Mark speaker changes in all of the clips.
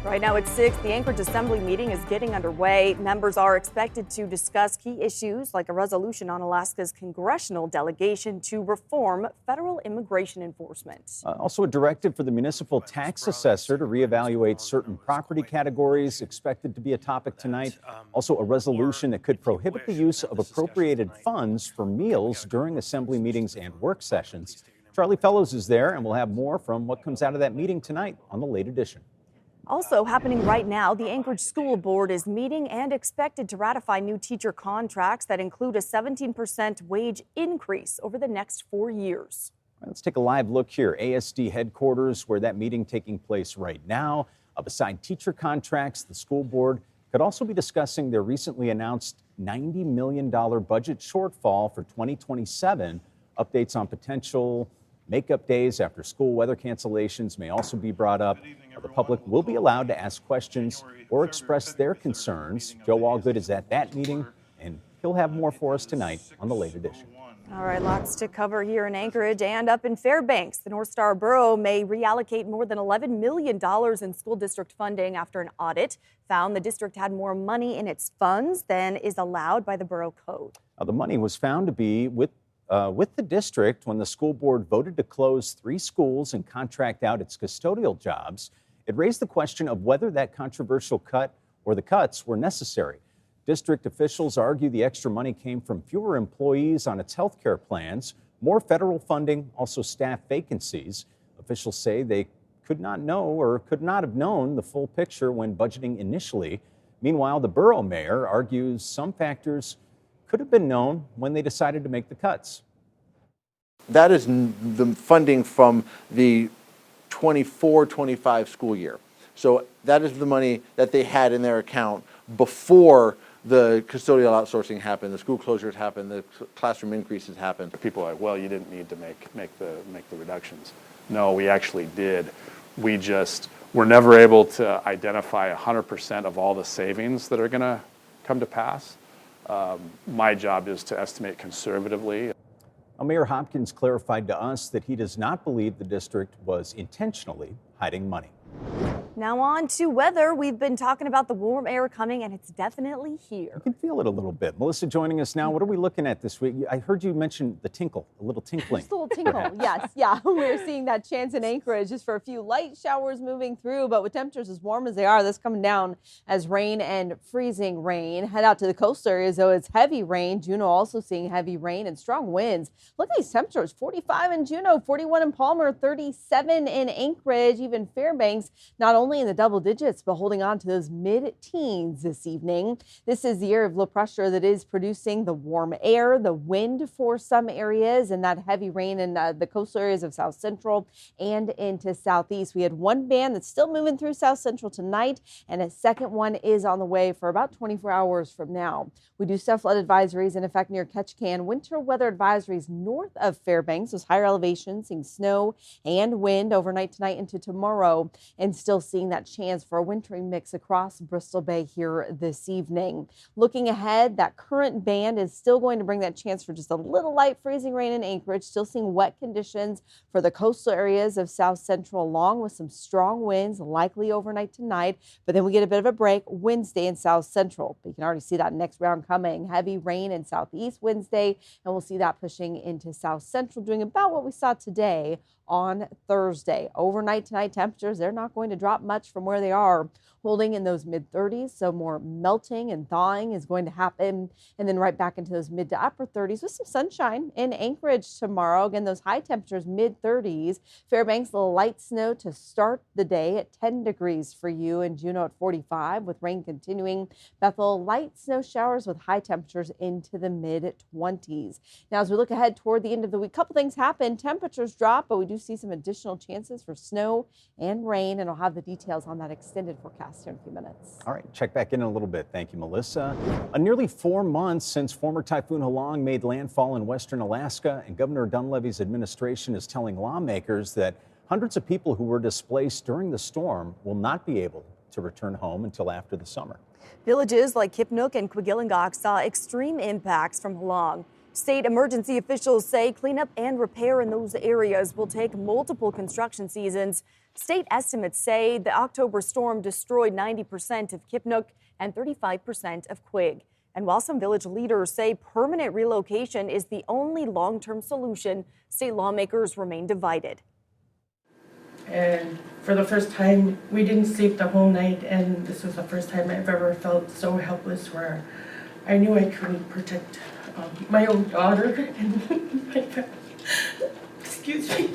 Speaker 1: Right now at 6, the Anchorage Assembly meeting is getting underway. Members are expected to discuss key issues like a resolution on Alaska's congressional delegation to reform federal immigration enforcement.
Speaker 2: Also a directive for the municipal tax assessor to reevaluate certain property categories expected to be a topic tonight. Also a resolution that could prohibit the use of appropriated funds for meals during assembly meetings and work sessions. Charlie Fellows is there, and we'll have more from what comes out of that meeting tonight on the Late Edition.
Speaker 1: Also happening right now, the Anchorage School Board is meeting and expected to ratify new teacher contracts that include a 17% wage increase over the next 4 years.
Speaker 2: Let's take a live look here. ASD headquarters, where that meeting taking place right now. Beside teacher contracts, the school board could also be discussing their recently announced $90 million budget shortfall for 2027. Updates on potential makeup days after school weather cancellations may also be brought up. The public will be allowed to ask questions or express their concerns. Joe Allgood is at that meeting, and he'll have more for us tonight on the Late Edition.
Speaker 1: All right, lots to cover here in Anchorage and up in Fairbanks. The North Star Borough may reallocate more than $11 million in school district funding after an audit found the district had more money in its funds than is allowed by the borough code.
Speaker 2: The money was found to be with the district when the school board voted to close 3 schools and contract out its custodial jobs. It raised the question of whether that controversial cut or the cuts were necessary. District officials argue the extra money came from fewer employees on its health care plans, more federal funding, also staff vacancies. Officials say they could not know or could not have known the full picture when budgeting initially. Meanwhile, the borough mayor argues some factors could have been known when they decided to make the cuts.
Speaker 3: That is the funding from the 24-25 school year. So that is the money that they had in their account before the custodial outsourcing happened, the school closures happened, the classroom increases happened.
Speaker 4: People are like, well, you didn't need to make the reductions. No, we actually did. We just were never able to identify 100% of all the savings that are going to come to pass. My job is to estimate conservatively.
Speaker 2: Mayor Hopkins clarified to us that he does not believe the district was intentionally hiding money.
Speaker 1: Now on to weather. We've been talking about the warm air coming, and it's definitely here.
Speaker 2: You can feel it a little bit. Melissa joining us now. What are we looking at this week? I heard you mention the tinkle, a little tinkling.
Speaker 5: Just a little tinkle, yes. Yeah, we're seeing that chance in Anchorage just for a few light showers moving through, but with temperatures as warm as they are, that's coming down as rain and freezing rain. Head out to the coastal areas, though, it's heavy rain. Juneau also seeing heavy rain and strong winds. Look at these temperatures, 45 in Juneau, 41 in Palmer, 37 in Anchorage, even Fairbanks, not only in the double digits, but holding on to those mid-teens this evening. This is the area of low pressure that is producing the warm air, the wind for some areas, and that heavy rain in the coastal areas of South Central and into Southeast. We had one band that's still moving through South Central tonight, and a second one is on the way for about 24 hours from now. We do still have flood advisories in effect near Ketchikan. Winter weather advisories north of Fairbanks. Those higher elevations, seeing snow and wind overnight tonight into tomorrow, and still seeing that chance for a wintry mix across Bristol Bay here this evening. Looking ahead, that current band is still going to bring that chance for just a little light freezing rain in Anchorage. Still seeing wet conditions for the coastal areas of South Central, along with some strong winds likely overnight tonight. But then we get a bit of a break Wednesday in South Central. But you can already see that next round coming. Heavy rain in Southeast Wednesday, and we'll see that pushing into South Central, doing about what we saw today on Thursday. Overnight tonight, temperatures, they're not going to drop much from where they are, holding in those mid-30s. So more melting and thawing is going to happen. And then right back into those mid to upper 30s with some sunshine in Anchorage tomorrow. Again, those high temperatures, mid-30s. Fairbanks, a little light snow to start the day at 10 degrees for you, and Juneau at 45 with rain continuing. Bethel, light snow showers with high temperatures into the mid-20s. Now, as we look ahead toward the end of the week, a couple things happen. Temperatures drop, but we do see some additional chances for snow and rain, and I'll have the details on that extended forecast here in a few minutes.
Speaker 2: All right, check back in a little bit. Thank you, Melissa. Nearly 4 months since former Typhoon Halong made landfall in western Alaska, and Governor Dunleavy's administration is telling lawmakers that hundreds of people who were displaced during the storm will not be able to return home until after the summer.
Speaker 1: Villages like Kipnook and Quigillingok saw extreme impacts from Halong. State emergency officials say cleanup and repair in those areas will take multiple construction seasons. State estimates say the October storm destroyed 90% of Ketchikan and 35% of Quig. And while some village leaders say permanent relocation is the only long-term solution, state lawmakers remain divided.
Speaker 6: And for the first time, we didn't sleep the whole night, and this was the first time I've ever felt so helpless where I knew I couldn't protect my own daughter and my family. Excuse me.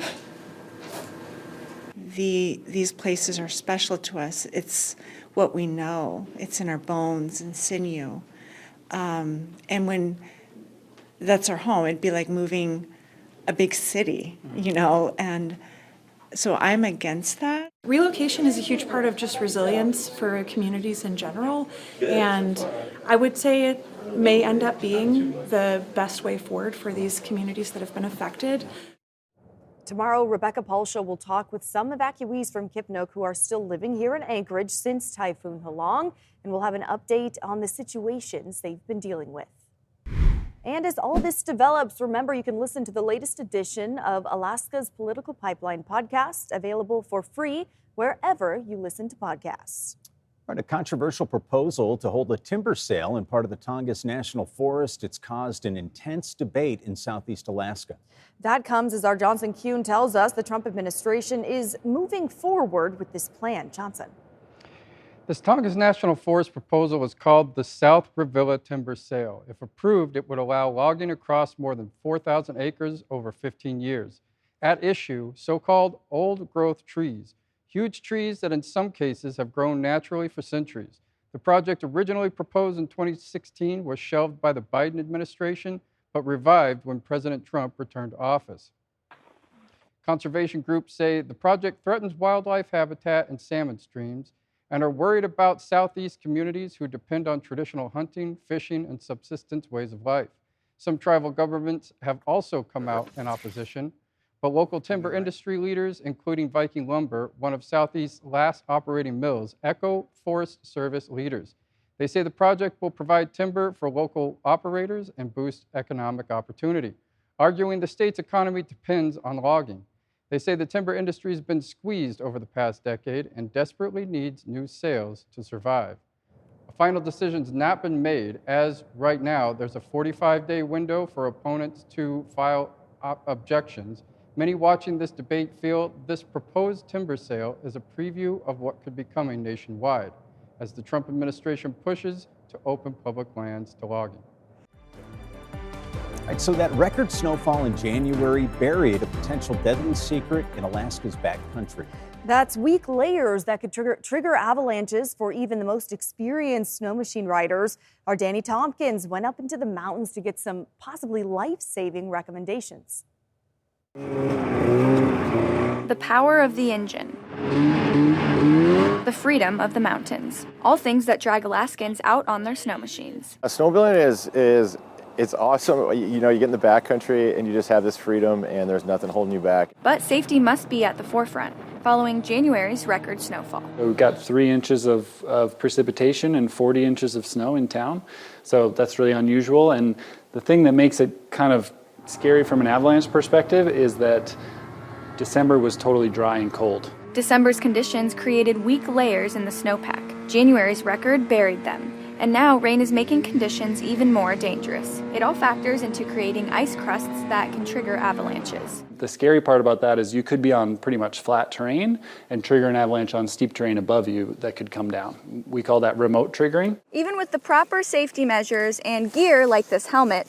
Speaker 7: These places are special to us. It's what we know. It's in our bones and sinew. And when that's our home, it'd be like moving a big city, you know, and so I'm against that.
Speaker 8: Relocation is a huge part of just resilience for communities in general, and I would say it may end up being the best way forward for these communities that have been affected.
Speaker 1: Tomorrow, Rebecca Paulsha will talk with some evacuees from Ketchikan who are still living here in Anchorage since Typhoon Halong, and we'll have an update on the situations they've been dealing with. And as all this develops, remember you can listen to the latest edition of Alaska's Political Pipeline podcast, available for free wherever you listen to podcasts.
Speaker 2: A controversial proposal to hold a timber sale in part of the Tongass National Forest. It's caused an intense debate in southeast Alaska.
Speaker 1: That comes as our Johnson Kuhn tells us the Trump administration is moving forward with this plan. Johnson.
Speaker 9: This Tongass National Forest proposal is called the South Revilla Timber Sale. If approved, it would allow logging across more than 4,000 acres over 15 years. At issue, so-called old-growth trees, huge trees that in some cases have grown naturally for centuries. The project, originally proposed in 2016, was shelved by the Biden administration, but revived when President Trump returned to office. Conservation groups say the project threatens wildlife habitat and salmon streams, and are worried about southeast communities who depend on traditional hunting, fishing, and subsistence ways of life. Some tribal governments have also come out in opposition, but local timber industry leaders, including Viking Lumber, one of Southeast's last operating mills, echo Forest Service leaders. They say the project will provide timber for local operators and boost economic opportunity, arguing the state's economy depends on logging. They say the timber industry has been squeezed over the past decade and desperately needs new sales to survive. A final decision has not been made, as right now there's a 45-day window for opponents to file objections. Many watching this debate feel this proposed timber sale is a preview of what could be coming nationwide as the Trump administration pushes to open public lands to logging.
Speaker 2: Right, so that record snowfall in January buried a potential deadly secret in Alaska's backcountry.
Speaker 1: That's weak layers that could trigger avalanches for even the most experienced snow machine riders. Our Danny Tompkins went up into the mountains to get some possibly life-saving recommendations.
Speaker 10: The power of the engine. The freedom of the mountains. All things that drag Alaskans out on their snow machines.
Speaker 11: Snowmobiling it's awesome. You know, you get in the backcountry and you just have this freedom and there's nothing holding you back.
Speaker 10: But safety must be at the forefront, following January's record snowfall.
Speaker 12: We've got 3 inches of precipitation and 40 inches of snow in town. So that's really unusual. And the thing that makes it kind of scary from an avalanche perspective is that December was totally dry and cold.
Speaker 10: December's conditions created weak layers in the snowpack. January's record buried them. And now rain is making conditions even more dangerous. It all factors into creating ice crusts that can trigger avalanches.
Speaker 12: The scary part about that is you could be on pretty much flat terrain and trigger an avalanche on steep terrain above you that could come down. We call that remote triggering.
Speaker 10: Even with the proper safety measures and gear like this helmet,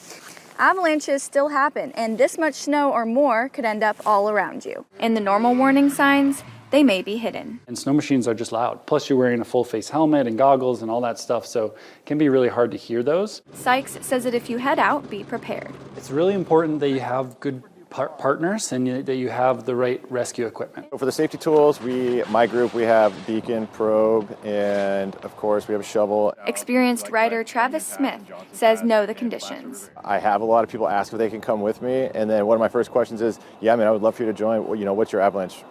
Speaker 10: avalanches still happen, and this much snow or more could end up all around you. And the normal warning signs, they may be hidden.
Speaker 12: And snow machines are just loud. Plus you're wearing a full face helmet and goggles and all that stuff, so it can be really hard to hear those.
Speaker 10: Sykes says that if you head out, be prepared.
Speaker 12: It's really important that you have good partners and that you have the right rescue equipment.
Speaker 11: For the safety tools, my group, we have beacon, probe, and of course we have a shovel.
Speaker 10: Experienced rider Travis Smith says know the conditions.
Speaker 11: I have a lot of people ask if they can come with me, and then one of my first questions is, yeah, man, I would love for you to join. You know, what's your avalanche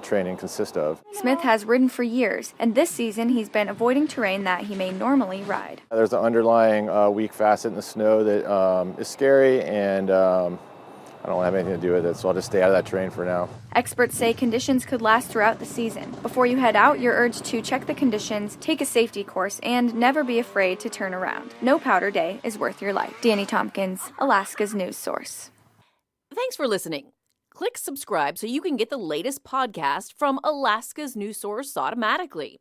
Speaker 11: training consist of?
Speaker 10: Smith has ridden for years, and this season he's been avoiding terrain that he may normally ride.
Speaker 11: There's an underlying weak facet in the snow that is scary, and I don't have anything to do with it, so I'll just stay out of that terrain for now.
Speaker 10: Experts say conditions could last throughout the season. Before you head out, you're urged to check the conditions, take a safety course, and never be afraid to turn around. No powder day is worth your life. Danny Tompkins, Alaska's news source.
Speaker 13: Thanks for listening. Click subscribe so you can get the latest podcast from Alaska's news source automatically.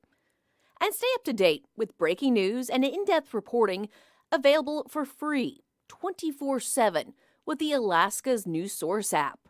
Speaker 13: And stay up to date with breaking news and in-depth reporting available for free 24/7 with the Alaska's news source app.